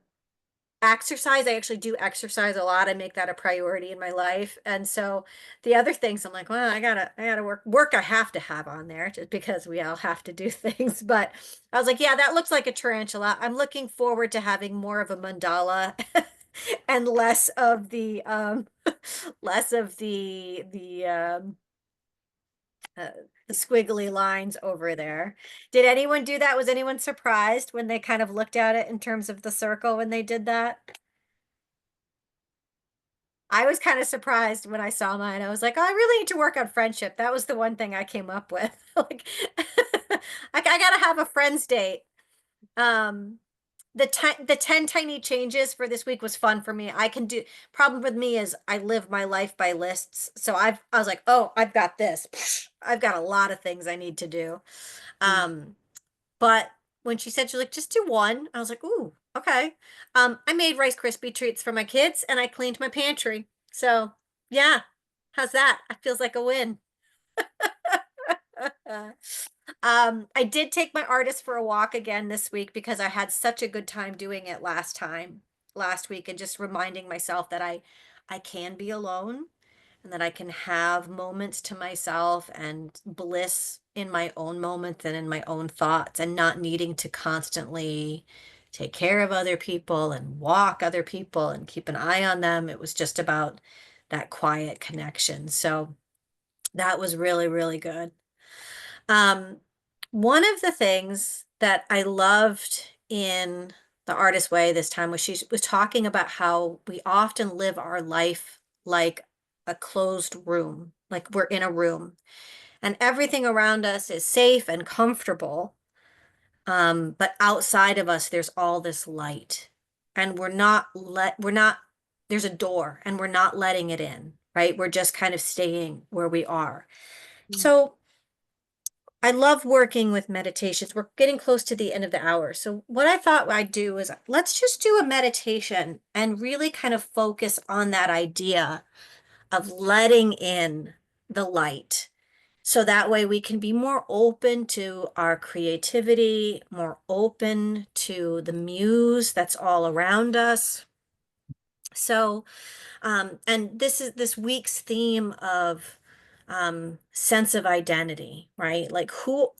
Exercise, I actually do exercise a lot. I make that a priority in my life. And so the other things I'm like, well, I gotta work I have to have on there, just because we all have to do things. But I was like, yeah, that looks like a tarantula. I'm looking forward to having more of a mandala and less of the the squiggly lines over there. Did anyone do that? Was anyone surprised when they kind of looked at it in terms of the circle when they did that? I was kind of surprised when I saw mine. I was like, oh, I really need to work on friendship. That was the one thing I came up with. Like, I gotta have a friends date. Um, the 10 tiny changes for this week was fun for me. I can do, problem with me is I live my life by lists. So I was like, oh, I've got this. I've got a lot of things I need to do. But when she said, she's like, just do one, I was like, ooh, okay. I made Rice Krispie treats for my kids and I cleaned my pantry. So yeah, how's that? It feels like a win. I did take my artist for a walk again this week because I had such a good time doing it last week, and just reminding myself that I can be alone and that I can have moments to myself and bliss in my own moments and in my own thoughts, and not needing to constantly take care of other people and walk other people and keep an eye on them. It was just about that quiet connection. So that was really, really good. Um, one of the things that I loved in the artist way this time was she was talking about how we often live our life like a closed room, like we're in a room and everything around us is safe and comfortable. But outside of us, there's all this light, and we're not, there's a door and we're not letting it in, right? We're just kind of staying where we are. So I love working with meditations. We're getting close to the end of the hour. So what I thought I'd do is let's just do a meditation and really kind of focus on that idea of letting in the light. So that way we can be more open to our creativity, more open to the muse that's all around us. So and this is this week's theme of sense of identity, right? Like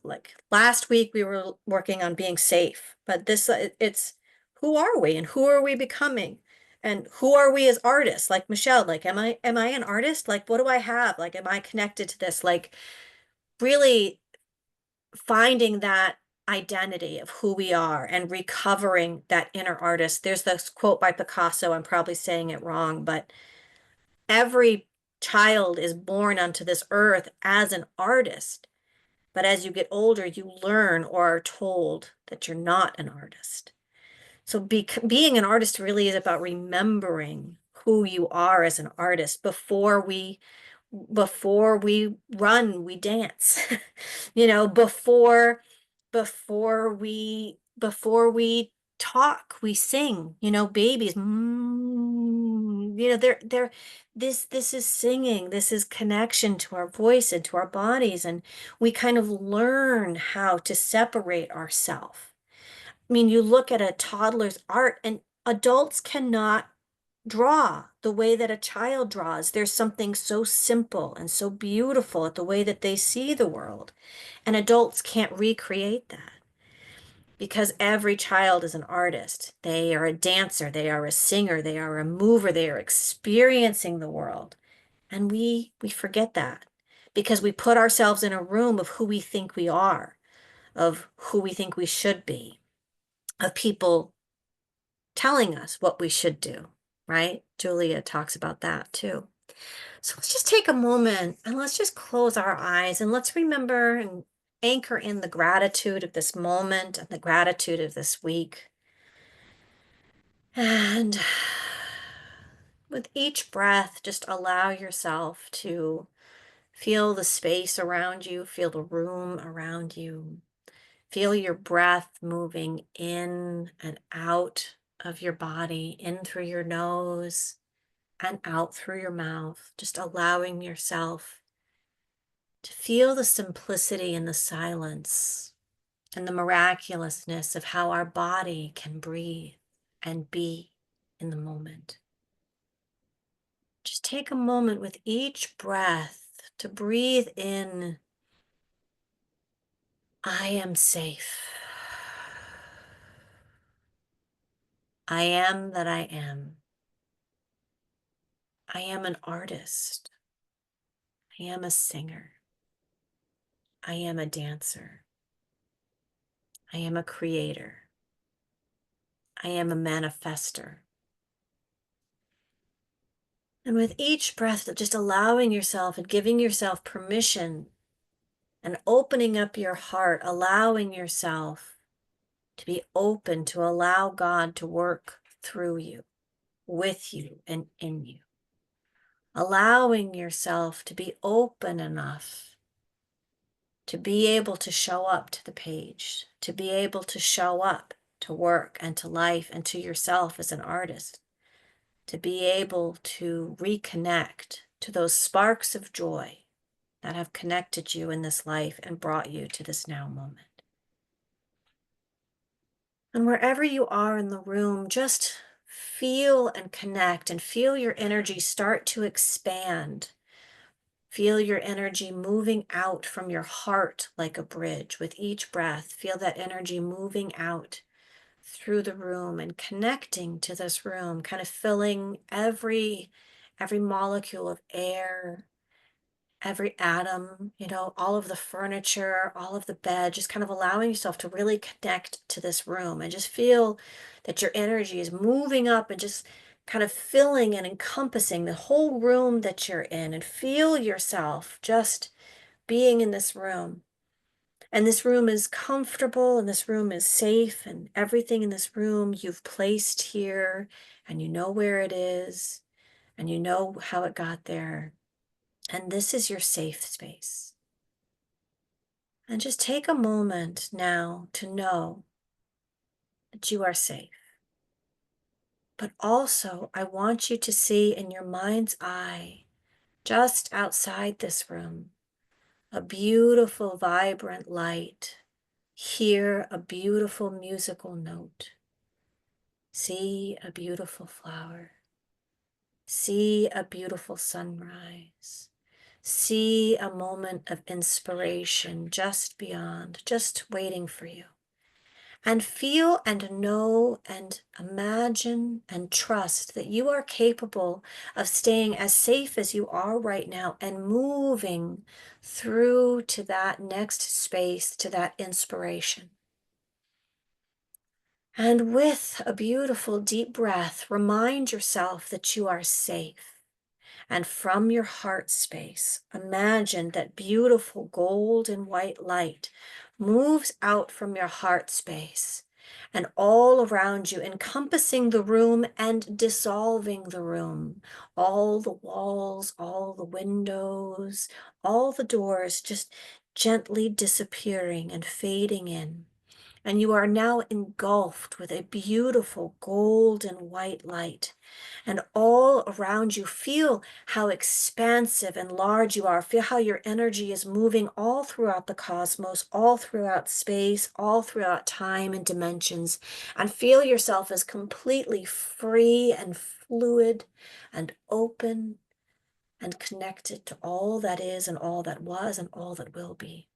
like last week we were working on being safe, but this it's who are we and who are we becoming? And who are we as artists? Like Michelle, like am I an artist? Like what do I have? Like am I connected to this? Like really finding that identity of who we are and recovering that inner artist. There's this quote by Picasso, I'm probably saying it wrong, but every child is born onto this earth as an artist. But as you get older, you learn or are told that you're not an artist. So being an artist really is about remembering who you are as an artist before we run, we dance. You know, before we talk, we sing. You know, babies, you know, they're this is singing, this is connection to our voice and to our bodies, and we kind of learn how to separate ourselves. I mean, you look at a toddler's art, and adults cannot draw the way that a child draws. There's something so simple and so beautiful at the way that they see the world. And adults can't recreate that because every child is an artist. They are a dancer, they are a singer, they are a mover, they are experiencing the world. And we forget that because we put ourselves in a room of who we think we are, of who we think we should be, of people telling us what we should do, right? Julia talks about that too. So let's just take a moment and let's just close our eyes and let's remember and anchor in the gratitude of this moment and the gratitude of this week. And with each breath, just allow yourself to feel the space around you, feel the room around you, feel your breath moving in and out of your body, in through your nose and out through your mouth, just allowing yourself to feel the simplicity and the silence and the miraculousness of how our body can breathe and be in the moment. Just take a moment with each breath to breathe in, I am safe. I am that I am. I am an artist. I am a singer. I am a dancer. I am a creator. I am a manifester. And with each breath, just allowing yourself and giving yourself permission and opening up your heart, allowing yourself to be open to allow God to work through you, with you, and in you. Allowing yourself to be open enough to be able to show up to the page, to be able to show up to work and to life and to yourself as an artist, to be able to reconnect to those sparks of joy that have connected you in this life and brought you to this now moment. And wherever you are in the room, just feel and connect and feel your energy start to expand. Feel your energy moving out from your heart like a bridge with each breath. Feel that energy moving out through the room and connecting to this room, kind of filling every molecule of air, every atom, all of the furniture, all of the bed, just kind of allowing yourself to really connect to this room and just feel that your energy is moving up and just kind of filling and encompassing the whole room that you're in, and feel yourself just being in this room. And this room is comfortable and this room is safe, and everything in this room you've placed here, and you know where it is and you know how it got there. And this is your safe space. And just take a moment now to know that you are safe. But also, I want you to see in your mind's eye, just outside this room, a beautiful, vibrant light. Hear a beautiful musical note. See a beautiful flower. See a beautiful sunrise. See a moment of inspiration just beyond, just waiting for you. And feel and know and imagine and trust that you are capable of staying as safe as you are right now and moving through to that next space, to that inspiration. And with a beautiful deep breath, remind yourself that you are safe. And from your heart space, imagine that beautiful gold and white light moves out from your heart space and all around you, encompassing the room and dissolving the room. All the walls, all the windows, all the doors just gently disappearing and fading in. And you are now engulfed with a beautiful gold and white light. And all around you, feel how expansive and large you are. Feel how your energy is moving all throughout the cosmos, all throughout space, all throughout time and dimensions. And feel yourself as completely free and fluid and open and connected to all that is and all that was and all that will be.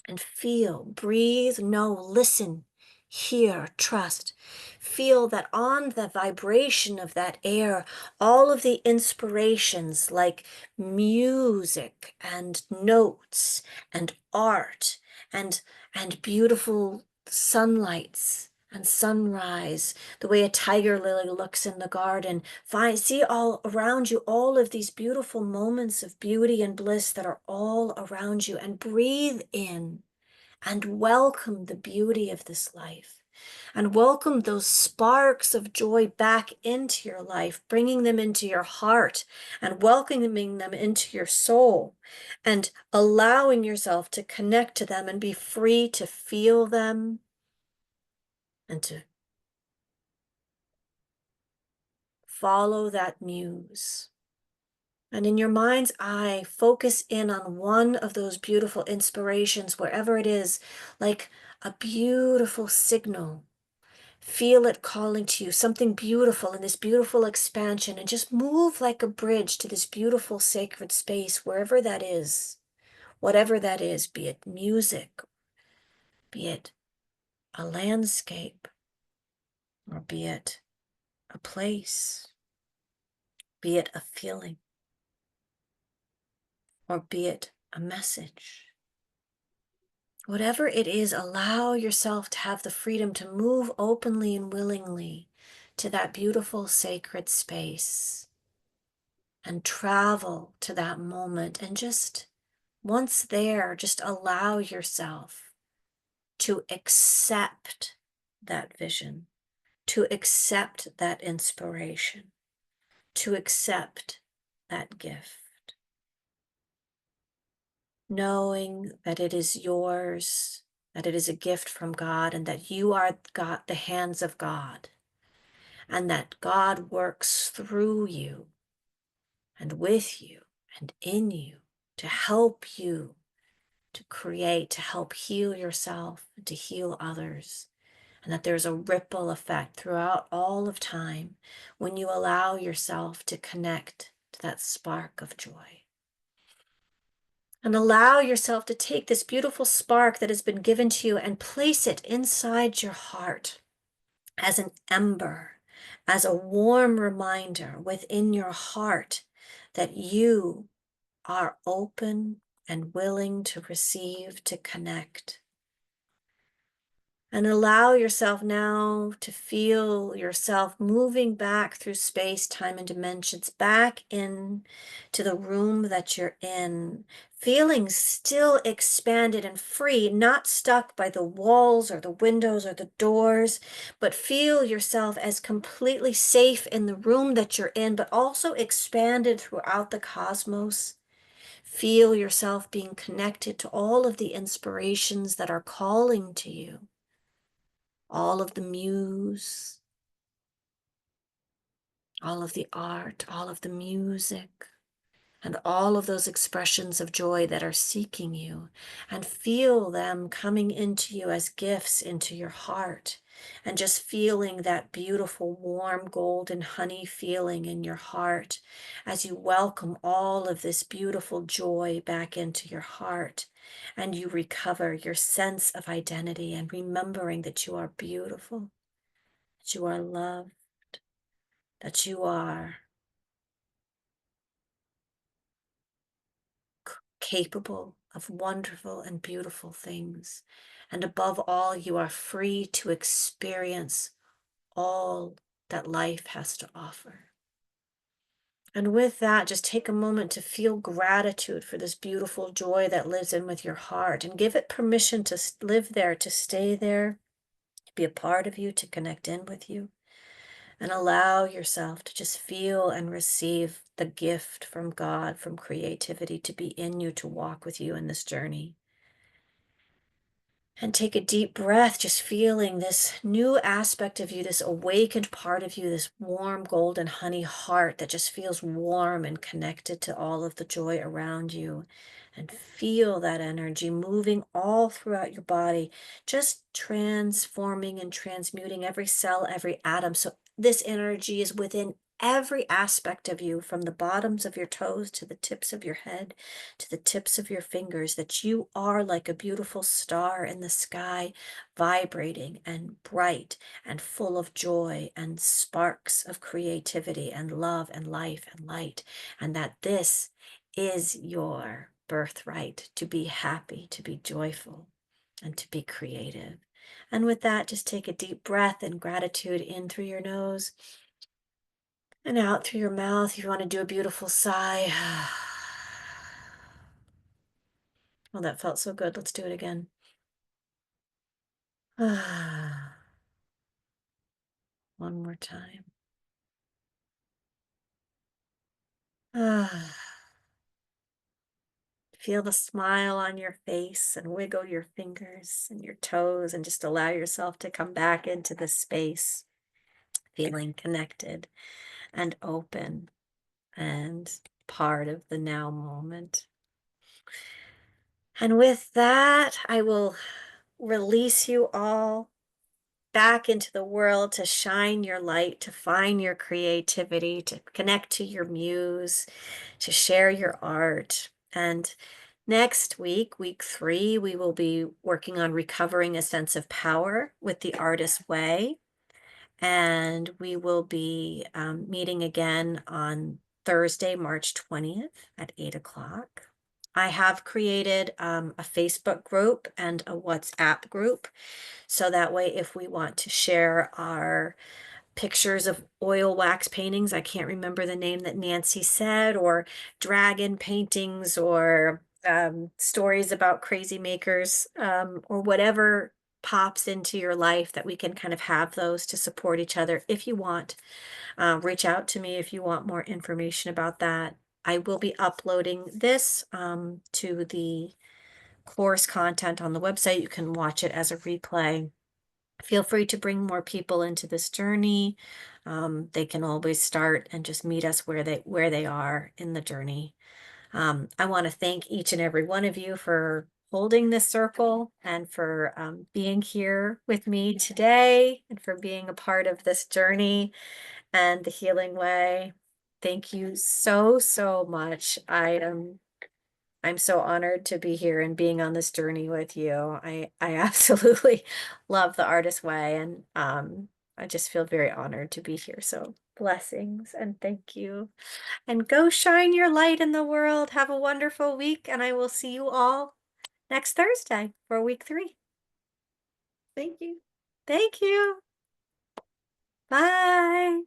And feel, breathe, know, listen, hear, trust. Feel that on the vibration of that air, all of the inspirations like music and notes and art and beautiful sunlights and sunrise, the way a tiger lily looks in the garden. See all around you, all of these beautiful moments of beauty and bliss that are all around you, and breathe in and welcome the beauty of this life. And welcome those sparks of joy back into your life, bringing them into your heart and welcoming them into your soul and allowing yourself to connect to them and be free to feel them and to follow that muse. And in your mind's eye, focus in on one of those beautiful inspirations, wherever it is, like a beautiful signal. Feel it calling to you, something beautiful in this beautiful expansion, and just move like a bridge to this beautiful sacred space, wherever that is, whatever that is, be it music, be it a landscape, or be it a place, be it a feeling, or be it a message. Whatever it is, allow yourself to have the freedom to move openly and willingly to that beautiful sacred space and travel to that moment. And just once there, just allow yourself to accept that vision, to accept that inspiration, to accept that gift, knowing that it is yours, that it is a gift from God, and that you are God, the hands of God, and that God works through you and with you and in you to help you to create, to help heal yourself, to heal others, and that there's a ripple effect throughout all of time when you allow yourself to connect to that spark of joy. And allow yourself to take this beautiful spark that has been given to you and place it inside your heart as an ember, as a warm reminder within your heart that you are open and willing to receive, to connect. And allow yourself now to feel yourself moving back through space, time, and dimensions, back in to the room that you're in, feeling still expanded and free, not stuck by the walls or the windows or the doors, but feel yourself as completely safe in the room that you're in, but also expanded throughout the cosmos. Feel yourself being connected to all of the inspirations that are calling to you. All of the muse, all of the art, all of the music, and all of those expressions of joy that are seeking you, and feel them coming into you as gifts into your heart, and just feeling that beautiful, warm, golden honey feeling in your heart as you welcome all of this beautiful joy back into your heart, and you recover your sense of identity and remembering that you are beautiful, that you are loved, that you are capable of wonderful and beautiful things. And above all, you are free to experience all that life has to offer. And with that, just take a moment to feel gratitude for this beautiful joy that lives in with your heart, and give it permission to live there, to stay there, to be a part of you, to connect in with you. And allow yourself to just feel and receive the gift from God, from creativity, to be in you, to walk with you in this journey. And take a deep breath, just feeling this new aspect of you, this awakened part of you, this warm golden honey heart that just feels warm and connected to all of the joy around you. And feel that energy moving all throughout your body, just transforming and transmuting every cell, every atom. So this energy is within every aspect of you, from the bottoms of your toes to the tips of your head, to the tips of your fingers, that you are like a beautiful star in the sky, vibrating and bright and full of joy and sparks of creativity and love and life and light. And that this is your birthright, to be happy, to be joyful, and to be creative. And with that, just take a deep breath in gratitude in through your nose and out through your mouth. If you want to do a beautiful sigh. Well, that felt so good. Let's do it again. One more time. Feel the smile on your face and wiggle your fingers and your toes, and just allow yourself to come back into the space, feeling connected and open and part of the now moment. And with that, I will release you all back into the world to shine your light, to find your creativity, to connect to your muse, to share your art. And next week, week 3, we will be working on recovering a sense of power with the Artist Way. And we will be meeting again on Thursday, March 20th at 8 o'clock. I have created a Facebook group and a WhatsApp group. So that way, if we want to share our pictures of oil wax paintings, I can't remember the name that Nancy said, or dragon paintings, or stories about crazy makers, or whatever pops into your life, that we can kind of have those to support each other. If you want, reach out to me if you want more information about that. I will be uploading this to the course content on the website. You can watch it as a replay. Feel free to bring more people into this journey. They can always start and just meet us where they are in the journey. I want to thank each and every one of you for holding this circle, and for being here with me today, and for being a part of this journey and the healing way. Thank you so, so much. I'm so honored to be here and being on this journey with you. I absolutely love the artist way, and I just feel very honored to be here. So blessings and thank you. And go shine your light in the world. Have a wonderful week, and I will see you all next Thursday for week 3. Thank you. Thank you. Bye.